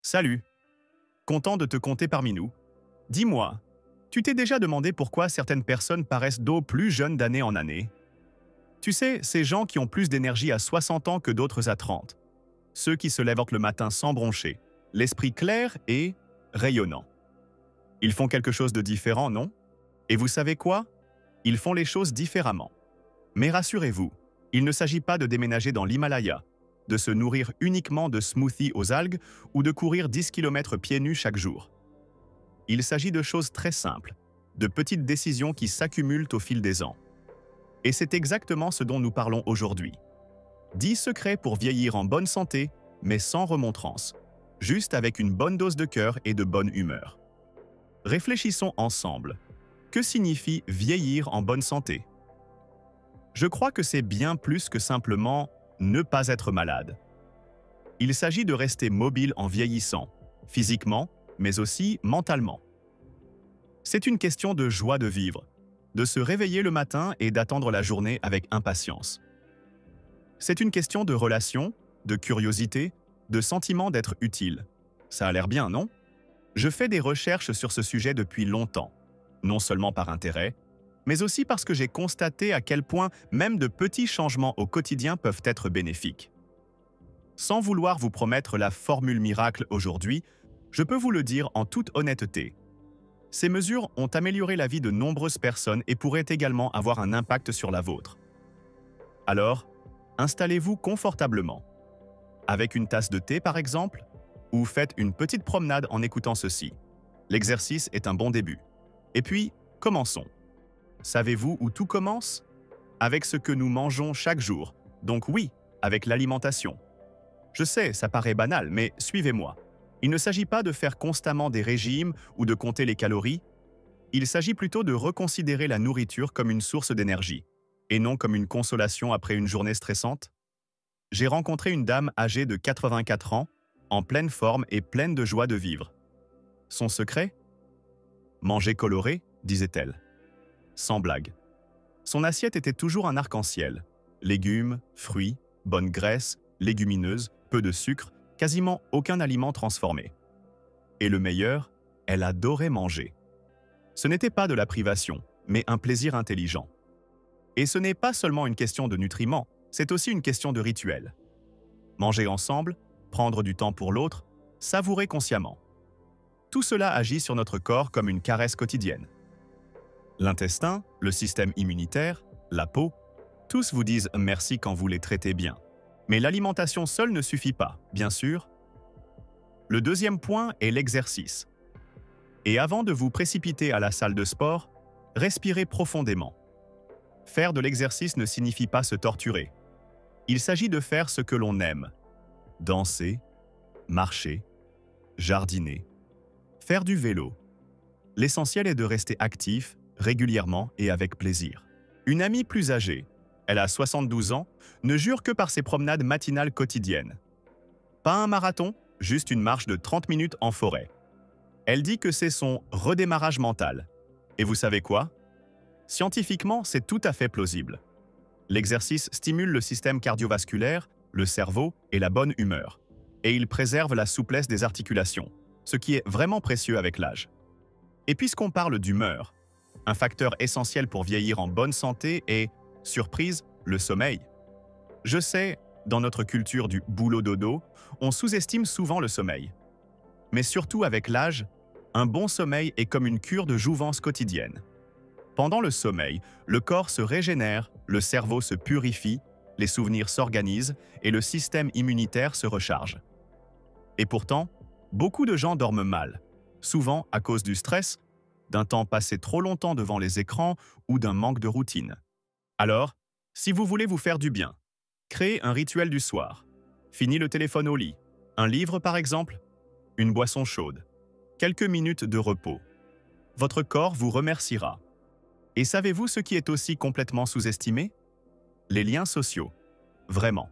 Salut, content de te compter parmi nous. Dis-moi, tu t'es déjà demandé pourquoi certaines personnes paraissent plus jeunes d'année en année? Tu sais, ces gens qui ont plus d'énergie à 60 ans que d'autres à 30. Ceux qui se lèvent le matin sans broncher, l'esprit clair et rayonnant. Ils font quelque chose de différent, non? Et vous savez quoi? Ils font les choses différemment. Mais rassurez-vous, il ne s'agit pas de déménager dans l'Himalaya, de se nourrir uniquement de smoothies aux algues ou de courir 10 km pieds nus chaque jour. Il s'agit de choses très simples, de petites décisions qui s'accumulent au fil des ans. Et c'est exactement ce dont nous parlons aujourd'hui. 10 secrets pour vieillir en bonne santé, mais sans remontrance, juste avec une bonne dose de cœur et de bonne humeur. Réfléchissons ensemble. Que signifie vieillir en bonne santé? Je crois que c'est bien plus que simplement ne pas être malade. Il s'agit de rester mobile en vieillissant, physiquement, mais aussi mentalement. C'est une question de joie de vivre, de se réveiller le matin et d'attendre la journée avec impatience. C'est une question de relation, de curiosité, de sentiment d'être utile. Ça a l'air bien, non? Je fais des recherches sur ce sujet depuis longtemps, non seulement par intérêt, mais aussi parce que j'ai constaté à quel point même de petits changements au quotidien peuvent être bénéfiques. Sans vouloir vous promettre la formule miracle aujourd'hui, je peux vous le dire en toute honnêteté. Ces mesures ont amélioré la vie de nombreuses personnes et pourraient également avoir un impact sur la vôtre. Alors, installez-vous confortablement. Avec une tasse de thé par exemple, ou faites une petite promenade en écoutant ceci. L'exercice est un bon début. Et puis, commençons. Savez-vous où tout commence? Avec ce que nous mangeons chaque jour, donc oui, avec l'alimentation. Je sais, ça paraît banal, mais suivez-moi. Il ne s'agit pas de faire constamment des régimes ou de compter les calories. Il s'agit plutôt de reconsidérer la nourriture comme une source d'énergie, et non comme une consolation après une journée stressante. J'ai rencontré une dame âgée de 84 ans, en pleine forme et pleine de joie de vivre. Son secret? Manger coloré, disait-elle. Sans blague. Son assiette était toujours un arc-en-ciel. Légumes, fruits, bonne graisse, légumineuses, peu de sucre, quasiment aucun aliment transformé. Et le meilleur, elle adorait manger. Ce n'était pas de la privation, mais un plaisir intelligent. Et ce n'est pas seulement une question de nutriments, c'est aussi une question de rituel. Manger ensemble, prendre du temps pour l'autre, savourer consciemment. Tout cela agit sur notre corps comme une caresse quotidienne. L'intestin, le système immunitaire, la peau, tous vous disent merci quand vous les traitez bien. Mais l'alimentation seule ne suffit pas, bien sûr. Le deuxième point est l'exercice. Et avant de vous précipiter à la salle de sport, respirez profondément. Faire de l'exercice ne signifie pas se torturer. Il s'agit de faire ce que l'on aime. Danser, marcher, jardiner, faire du vélo. L'essentiel est de rester actif, régulièrement et avec plaisir. Une amie plus âgée, elle a 72 ans, ne jure que par ses promenades matinales quotidiennes. Pas un marathon, juste une marche de 30 minutes en forêt. Elle dit que c'est son redémarrage mental. Et vous savez quoi? Scientifiquement, c'est tout à fait plausible. L'exercice stimule le système cardiovasculaire, le cerveau et la bonne humeur. Et il préserve la souplesse des articulations, ce qui est vraiment précieux avec l'âge. Et puisqu'on parle d'humeur, un facteur essentiel pour vieillir en bonne santé est, surprise, le sommeil. Je sais, dans notre culture du boulot-dodo, on sous-estime souvent le sommeil. Mais surtout avec l'âge, un bon sommeil est comme une cure de jouvence quotidienne. Pendant le sommeil, le corps se régénère, le cerveau se purifie, les souvenirs s'organisent et le système immunitaire se recharge. Et pourtant, beaucoup de gens dorment mal, souvent à cause du stress, d'un temps passé trop longtemps devant les écrans ou d'un manque de routine. Alors, si vous voulez vous faire du bien, créez un rituel du soir. Fini le téléphone au lit. Un livre par exemple, une boisson chaude, quelques minutes de repos. Votre corps vous remerciera. Et savez-vous ce qui est aussi complètement sous-estimé? Les liens sociaux. Vraiment.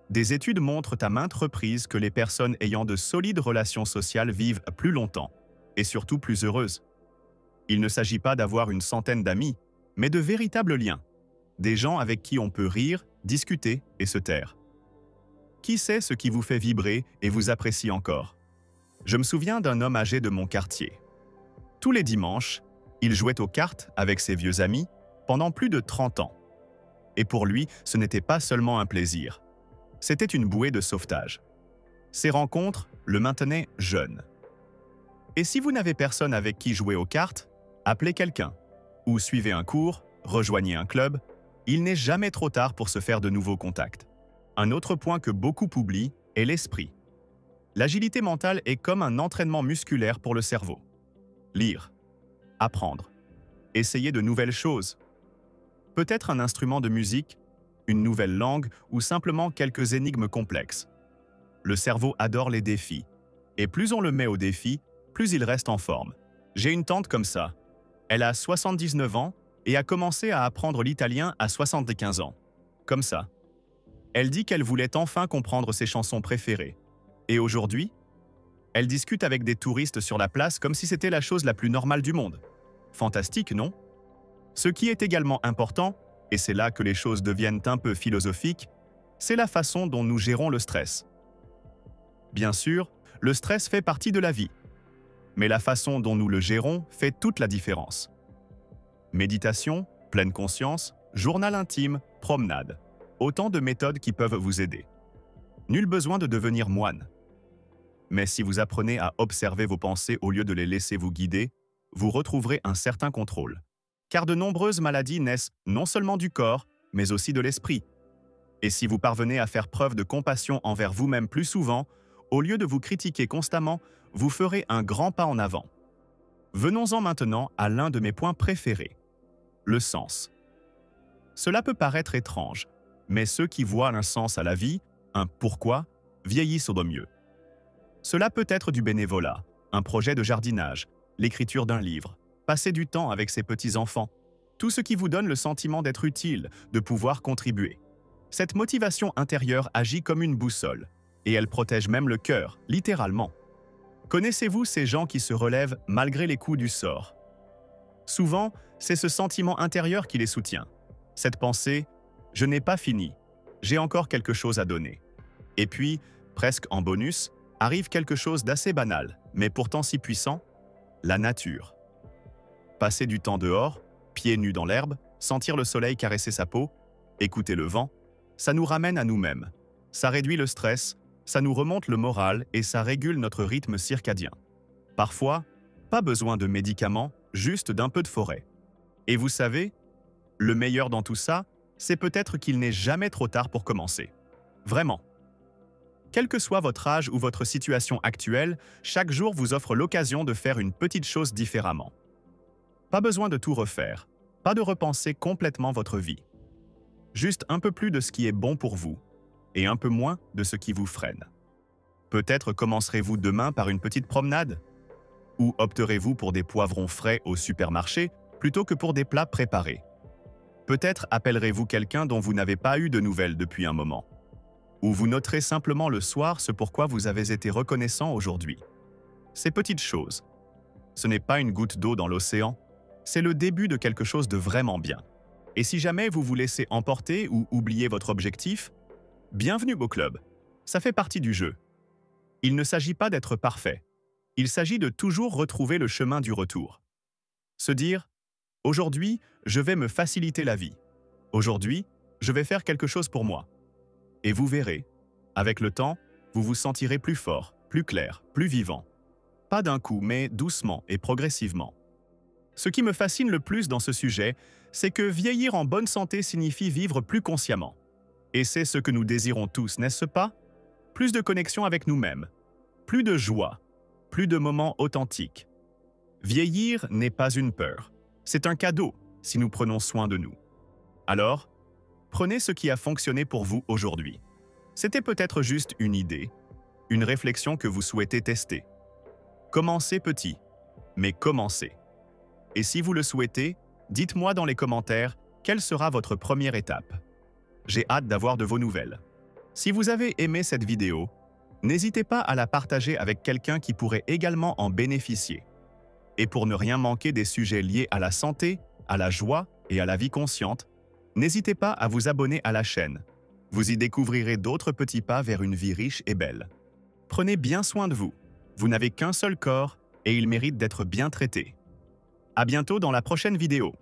Des études montrent à maintes reprises que les personnes ayant de solides relations sociales vivent plus longtemps, et surtout plus heureuses. Il ne s'agit pas d'avoir une centaine d'amis, mais de véritables liens. Des gens avec qui on peut rire, discuter et se taire. Qui sait ce qui vous fait vibrer et vous apprécie encore? Je me souviens d'un homme âgé de mon quartier. Tous les dimanches, il jouait aux cartes avec ses vieux amis pendant plus de 30 ans. Et pour lui, ce n'était pas seulement un plaisir. C'était une bouée de sauvetage. Ces rencontres le maintenaient jeune. Et si vous n'avez personne avec qui jouer aux cartes, appelez quelqu'un. Ou suivez un cours, rejoignez un club. Il n'est jamais trop tard pour se faire de nouveaux contacts. Un autre point que beaucoup oublient est l'esprit. L'agilité mentale est comme un entraînement musculaire pour le cerveau. Lire, apprendre, essayer de nouvelles choses. Peut-être un instrument de musique, une nouvelle langue ou simplement quelques énigmes complexes. Le cerveau adore les défis. Et plus on le met au défi, plus il reste en forme. J'ai une tante comme ça. Elle a 79 ans et a commencé à apprendre l'italien à 75 ans. Comme ça. Elle dit qu'elle voulait enfin comprendre ses chansons préférées. Et aujourd'hui, elle discute avec des touristes sur la place comme si c'était la chose la plus normale du monde. Fantastique, non? Ce qui est également important, et c'est là que les choses deviennent un peu philosophiques, c'est la façon dont nous gérons le stress. Bien sûr, le stress fait partie de la vie. Mais la façon dont nous le gérons fait toute la différence. Méditation, pleine conscience, journal intime, promenade. Autant de méthodes qui peuvent vous aider. Nul besoin de devenir moine. Mais si vous apprenez à observer vos pensées au lieu de les laisser vous guider, vous retrouverez un certain contrôle. Car de nombreuses maladies naissent non seulement du corps, mais aussi de l'esprit. Et si vous parvenez à faire preuve de compassion envers vous-même plus souvent, au lieu de vous critiquer constamment, vous ferez un grand pas en avant. Venons-en maintenant à l'un de mes points préférés, le sens. Cela peut paraître étrange, mais ceux qui voient un sens à la vie, un pourquoi, vieillissent au mieux. Cela peut être du bénévolat, un projet de jardinage, l'écriture d'un livre, passer du temps avec ses petits-enfants, tout ce qui vous donne le sentiment d'être utile, de pouvoir contribuer. Cette motivation intérieure agit comme une boussole, et elle protège même le cœur, littéralement. Connaissez-vous ces gens qui se relèvent malgré les coups du sort? Souvent, c'est ce sentiment intérieur qui les soutient. Cette pensée « je n'ai pas fini, j'ai encore quelque chose à donner ». Et puis, presque en bonus, arrive quelque chose d'assez banal, mais pourtant si puissant, la nature. Passer du temps dehors, pieds nus dans l'herbe, sentir le soleil caresser sa peau, écouter le vent, ça nous ramène à nous-mêmes. Ça réduit le stress, ça nous remonte le moral et ça régule notre rythme circadien. Parfois, pas besoin de médicaments, juste d'un peu de forêt. Et vous savez, le meilleur dans tout ça, c'est peut-être qu'il n'est jamais trop tard pour commencer. Vraiment. Quel que soit votre âge ou votre situation actuelle, chaque jour vous offre l'occasion de faire une petite chose différemment. Pas besoin de tout refaire, pas de repenser complètement votre vie. Juste un peu plus de ce qui est bon pour vous, et un peu moins de ce qui vous freine. Peut-être commencerez-vous demain par une petite promenade? Ou opterez-vous pour des poivrons frais au supermarché plutôt que pour des plats préparés? Peut-être appellerez-vous quelqu'un dont vous n'avez pas eu de nouvelles depuis un moment. Ou vous noterez simplement le soir ce pourquoi vous avez été reconnaissant aujourd'hui. Ces petites choses. Ce n'est pas une goutte d'eau dans l'océan, c'est le début de quelque chose de vraiment bien. Et si jamais vous vous laissez emporter ou oubliez votre objectif, bienvenue au club. Ça fait partie du jeu. Il ne s'agit pas d'être parfait. Il s'agit de toujours retrouver le chemin du retour. Se dire « Aujourd'hui, je vais me faciliter la vie. Aujourd'hui, je vais faire quelque chose pour moi. » Et vous verrez, avec le temps, vous vous sentirez plus fort, plus clair, plus vivant. Pas d'un coup, mais doucement et progressivement. Ce qui me fascine le plus dans ce sujet, c'est que vieillir en bonne santé signifie vivre plus consciemment. Et c'est ce que nous désirons tous, n'est-ce pas? Plus de connexion avec nous-mêmes, plus de joie, plus de moments authentiques. Vieillir n'est pas une peur, c'est un cadeau si nous prenons soin de nous. Alors, prenez ce qui a fonctionné pour vous aujourd'hui. C'était peut-être juste une idée, une réflexion que vous souhaitez tester. Commencez petit, mais commencez. Et si vous le souhaitez, dites-moi dans les commentaires quelle sera votre première étape. J'ai hâte d'avoir de vos nouvelles. Si vous avez aimé cette vidéo, n'hésitez pas à la partager avec quelqu'un qui pourrait également en bénéficier. Et pour ne rien manquer des sujets liés à la santé, à la joie et à la vie consciente, n'hésitez pas à vous abonner à la chaîne. Vous y découvrirez d'autres petits pas vers une vie riche et belle. Prenez bien soin de vous. Vous n'avez qu'un seul corps et il mérite d'être bien traité. À bientôt dans la prochaine vidéo.